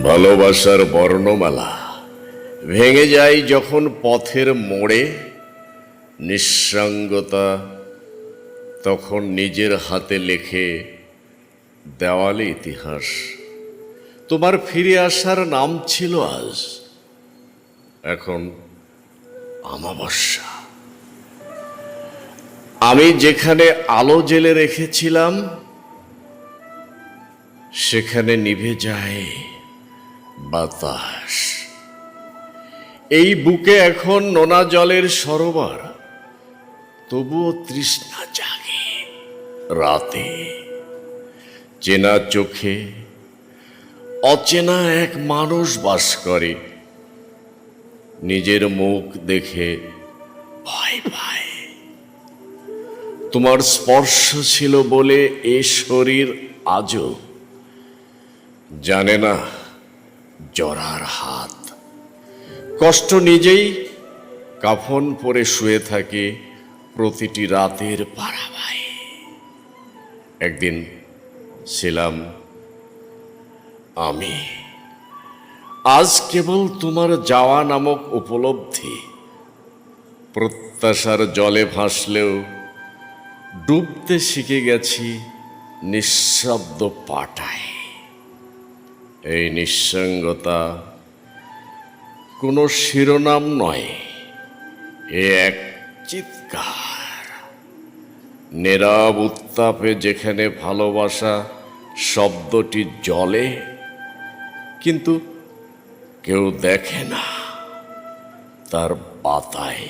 ভালোবাসার বর্ণমালা ভেঙে যায় যখন পথের মোড়ে, নিঃসঙ্গতা তখন নিজের হাতে লেখে দেওয়ালে ইতিহাস। তোমার ফিরে আসার নাম ছিল আজ, এখন অমাবস্যা। আমি যেখানে আলো জেলে রেখেছিলাম সেখানে নিভে যায় বাতাস। এই বুকে এখন নোনা জলের সরোবর, তবুও তৃষ্ণা জাগে রাতে। চেনা চোখে অচেনা এক মানুষ বাস করে, নিজের মুখ দেখে ভয় পায়। তোমার স্পর্শ ছিল বলে এ শরীর আজও জানে না জরার হাত। কষ্ট নিজেই কাফন পরে শুয়ে থাকে প্রতিটি রাতের পাড়াবায়। একদিন ছিলাম আমি, আজ কেবল তোমার যাওয়া নামক উপলব্ধি। প্রত্যাশার জলে ভাসলেও ডুবতে শিখে গেছি নিঃশব্দ পাটায়। এই নিঃসঙ্গতা কোনো শিরোনাম নয়, এ এক চিৎকার। নীরব উত্তাপে যেখানে ভালোবাসা শব্দটি জ্বলে, কিন্তু কেউ দেখে না তার পাতায়।